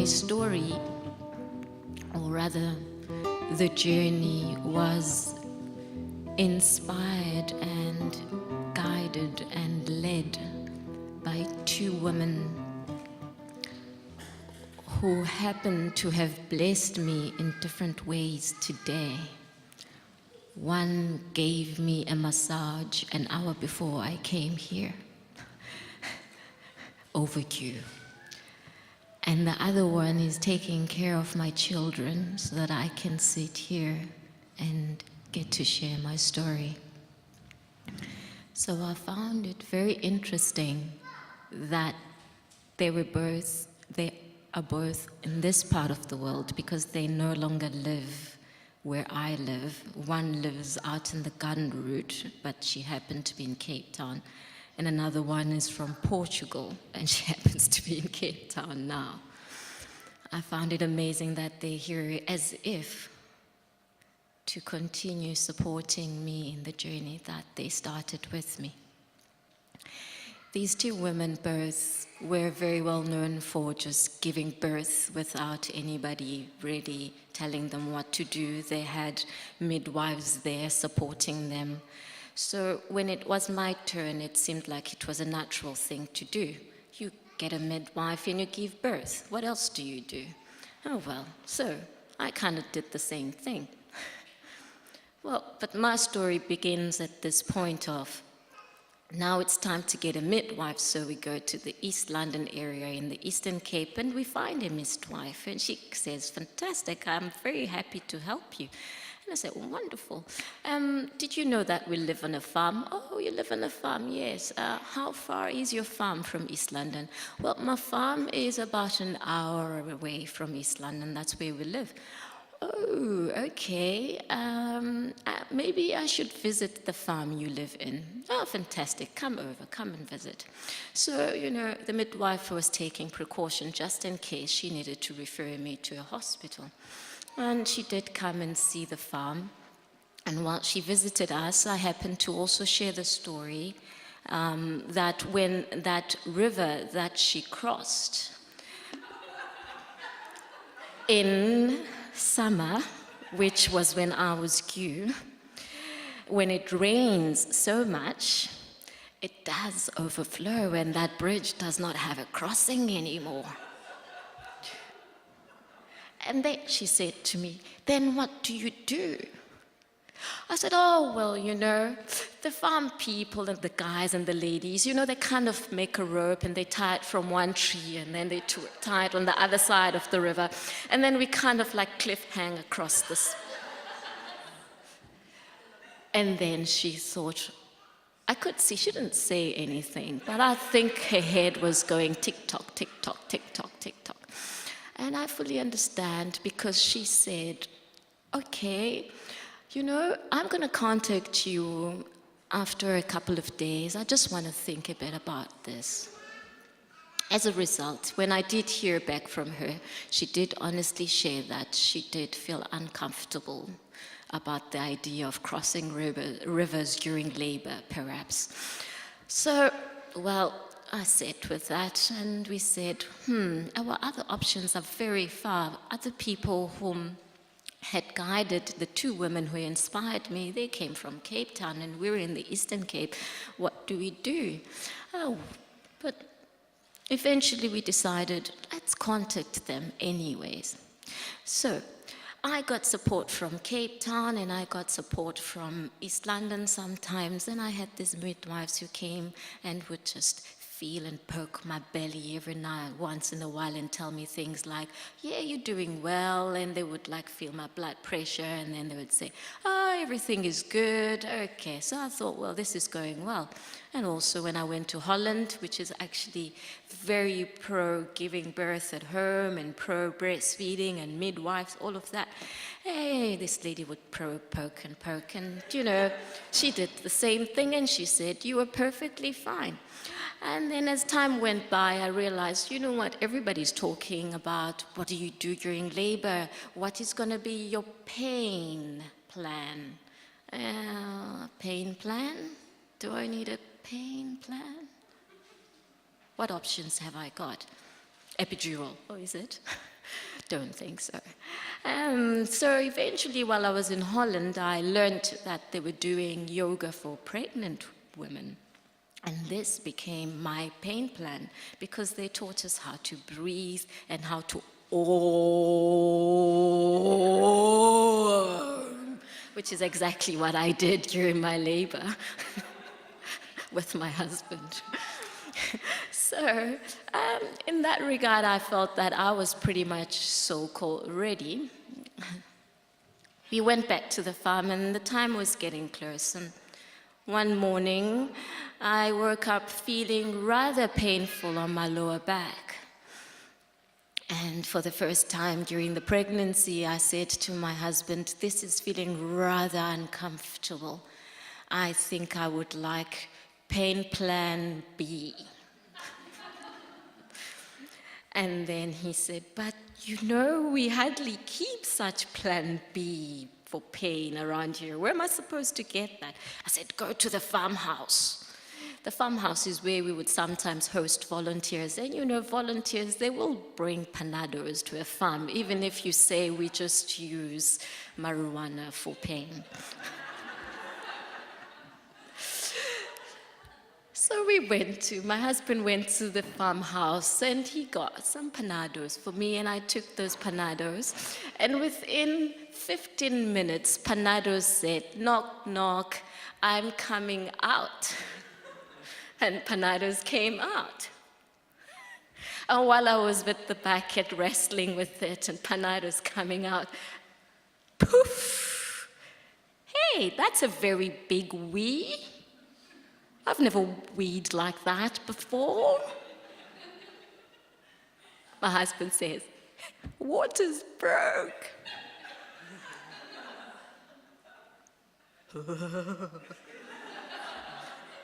my story, or rather the journey, was inspired and guided and led by two women who happen to have blessed me in different ways today. One gave me a massage an hour before I came here, overdue. And the other one is taking care of my children so that I can sit here and get to share my story. So I found it very interesting that they are both in this part of the world, because they no longer live where I live. One lives out in the Garden Route, but she happened to be in Cape Town. And another one is from Portugal, and she happens to be in Cape Town now. I found it amazing that they're here as if to continue supporting me in the journey that they started with me. These two women both were very well known for just giving birth without anybody really telling them what to do. They had midwives there supporting them. So when it was my turn, it seemed like it was a natural thing to do. You get a midwife and you give birth. What else do you do? Oh well, so I kind of did the same thing. Well, but my story begins at this point of, now it's time to get a midwife, so we go to the East London area in the Eastern Cape and we find a midwife, and she says, fantastic, I'm very happy to help you. And I said, oh, wonderful. Did you know that we live on a farm? Oh, you live on a farm, yes. How far is your farm from East London? Well, my farm is about an hour away from East London. That's where we live. Oh, okay. Maybe I should visit the farm you live in. Oh, fantastic. Come over, come and visit. So, you know, the midwife was taking precaution just in case she needed to refer me to a hospital. And she did come and see the farm. And while she visited us, I happened to also share the story that when that river that she crossed in summer, which was when I was due, when it rains so much, it does overflow and that bridge does not have a crossing anymore. And then she said to me, then what do you do? I said, oh, well, you know, the farm people and the guys and the ladies, you know, they kind of make a rope and they tie it from one tree and then they tie it on the other side of the river. And then we kind of like cliff hang across this. And then she thought, I could see, she didn't say anything, but I think her head was going tick-tock, tick-tock, tick-tock, tick-tock. And I fully understand, because she said, okay, you know, I'm going to contact you after a couple of days. I just want to think a bit about this. As a result, when I did hear back from her, she did honestly share that she did feel uncomfortable about the idea of crossing rivers during labor, perhaps. So, well, I sat with that and we said, our other options are very far. Other people whom had guided the two women who inspired me, they came from Cape Town and we're in the Eastern Cape. What do we do? Oh, but eventually we decided, let's contact them anyways. So I got support from Cape Town and I got support from East London sometimes, and I had these midwives who came and would just feel and poke my belly every now once in a while and tell me things like, yeah, you're doing well, and they would like feel my blood pressure, and then they would say, oh, everything is good. Okay, so I thought, well, this is going well. And also when I went to Holland, which is actually very pro giving birth at home and pro breastfeeding and midwives, all of that, hey, this lady would poke and you know, she did the same thing and she said, you were perfectly fine. And then as time went by, I realized, you know what, everybody's talking about what do you do during labor? What is going to be your pain plan? Pain plan? Do I need a pain plan? What options have I got? Epidural, oh, is it? Don't think so. So eventually, while I was in Holland, I learned that they were doing yoga for pregnant women. And this became my pain plan because they taught us how to breathe and how to Om, which is exactly what I did during my labor with my husband. So in that regard, I felt that I was pretty much so-called ready. We went back to the farm and the time was getting close. And one morning, I woke up feeling rather painful on my lower back. And for the first time during the pregnancy, I said to my husband, this is feeling rather uncomfortable. I think I would like pain plan B. And then he said, but you know, we hardly keep such plan B for pain around here. Where am I supposed to get that? I said, go to the farmhouse. The farmhouse is where we would sometimes host volunteers. And you know, volunteers, they will bring panados to a farm, even if you say we just use marijuana for pain. So my husband went to the farmhouse and he got some panados for me and I took those panados. And within 15 minutes, panados said, knock, knock, I'm coming out. And panados came out. And while I was with the bucket wrestling with it and panados coming out, poof! Hey, that's a very big wee. I've never weed like that before. My husband says, water's broke.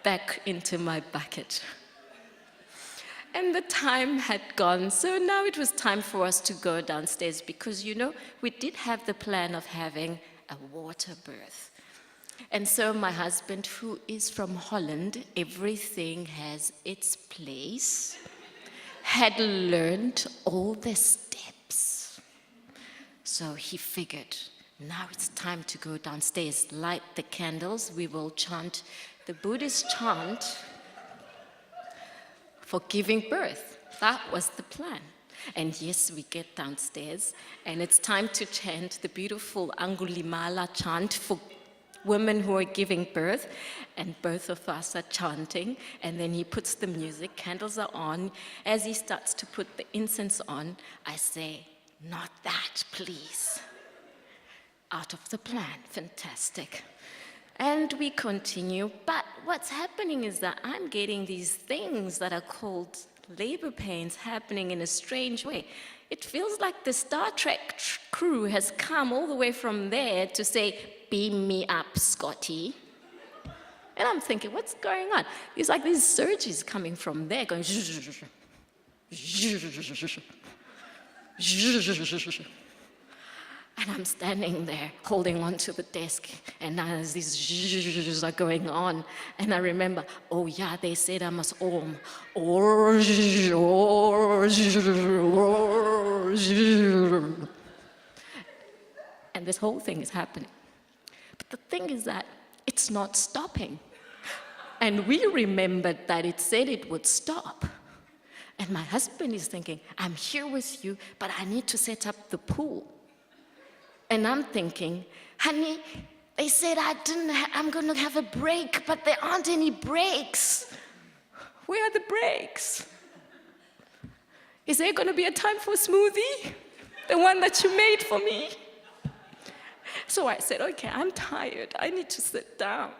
Back into my bucket. And the time had gone, so now it was time for us to go downstairs because, you know, we did have the plan of having a water birth. And so my husband, who is from Holland, everything has its place, had learned all the steps. So he figured, now it's time to go downstairs, light the candles, we will chant the Buddhist chant for giving birth. That was the plan. And yes, we get downstairs, and it's time to chant the beautiful Angulimala chant for women who are giving birth, and both of us are chanting, and then he puts the music, candles are on. As he starts to put the incense on, I say, not that, please. Out of the plan, fantastic. And we continue, but what's happening is that I'm getting these things that are called labor pains happening in a strange way. It feels like the Star Trek crew has come all the way from there to say, beam me up, Scotty. And I'm thinking, what's going on? It's like these surges coming from there, going and I'm standing there holding onto the desk, and as these zzzz are going on, and I remember, oh yeah, they said I must om, and this whole thing is happening. But the thing is that it's not stopping. And we remembered that it said it would stop. And my husband is thinking, I'm here with you, but I need to set up the pool. And I'm thinking, honey, they said I'm going to have a break, but there aren't any breaks. Where are the breaks? Is there going to be a time for smoothie? The one that you made for me? So I said, okay, I'm tired. I need to sit down.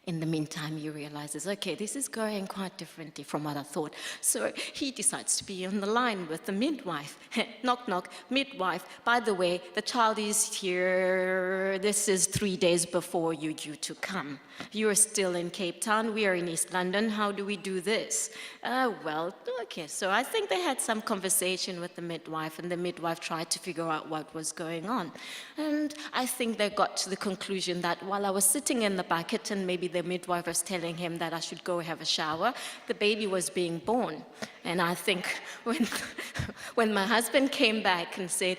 In the meantime, he realizes, okay, this is going quite differently from what I thought. So he decides to be on the line with the midwife. Knock, knock, midwife. By the way, the child is here. This is 3 days before you're due to come. You're still in Cape Town. We are in East London. How do we do this? Well, okay. So I think they had some conversation with the midwife, and the midwife tried to figure out what was going on. And I think they got to the conclusion that while I was sitting in the bucket and maybe the midwife was telling him that I should go have a shower. The baby was being born. And I think when my husband came back and said,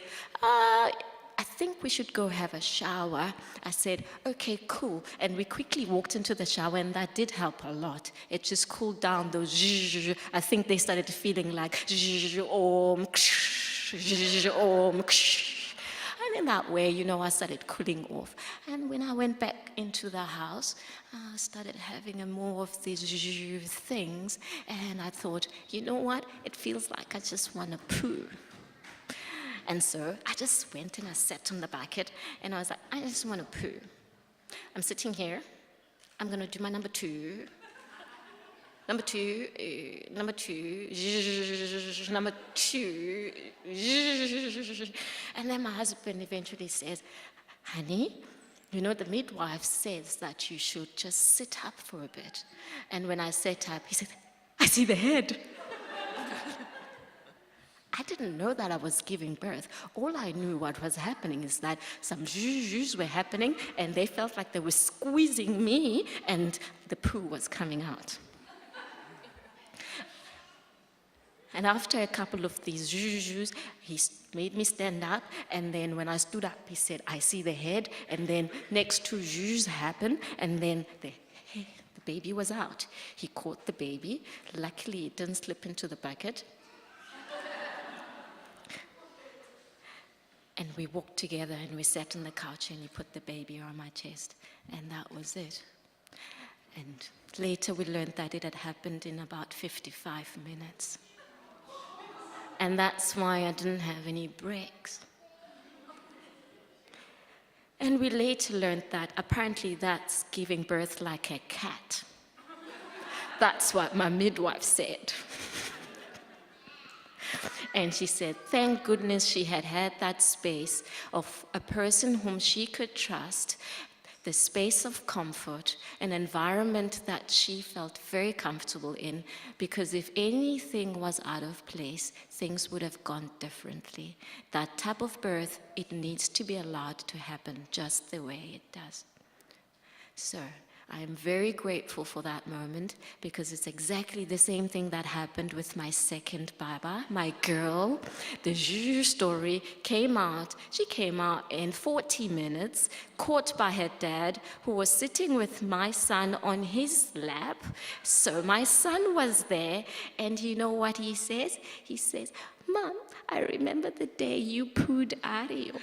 I think we should go have a shower, I said, okay, cool. And we quickly walked into the shower, and that did help a lot. It just cooled down those zzzz. I think they started feeling like zzzz, om, ksh, om, ksh. And in that way, I started cooling off. And when I went back into the house, I started having more of these things. And I thought, you know what? It feels like I just want to poo. And so I just went and I sat on the bucket. And I was like, I just want to poo. I'm sitting here. I'm going to do my number two. Number two, number two, number two. And then my husband eventually says, honey, the midwife says that you should just sit up for a bit. And when I sat up, he said, I see the head. I didn't know that I was giving birth. All I knew what was happening is that some zhuzh were happening, and they felt like they were squeezing me, and the poo was coming out. And after a couple of these zhuzhs, he made me stand up, and then when I stood up, he said, I see the head, and then next two zhuzhs happened, and then the baby was out. He caught the baby. Luckily, it didn't slip into the bucket. And we walked together, and we sat on the couch, and he put the baby on my chest, and that was it. And later we learned that it had happened in about 55 minutes. And that's why I didn't have any breaks. And we later learned that apparently that's giving birth like a cat. That's what my midwife said. And she said, thank goodness she had that space of a person whom she could trust, the space of comfort, an environment that she felt very comfortable in, because if anything was out of place, things would have gone differently. That type of birth, it needs to be allowed to happen just the way it does. So I am very grateful for that moment, because it's exactly the same thing that happened with my second baba, my girl. The Juju story came out. She came out in 40 minutes, caught by her dad, who was sitting with my son on his lap. So my son was there, and you know what he says? He says, Mom, I remember the day you pooed Ario.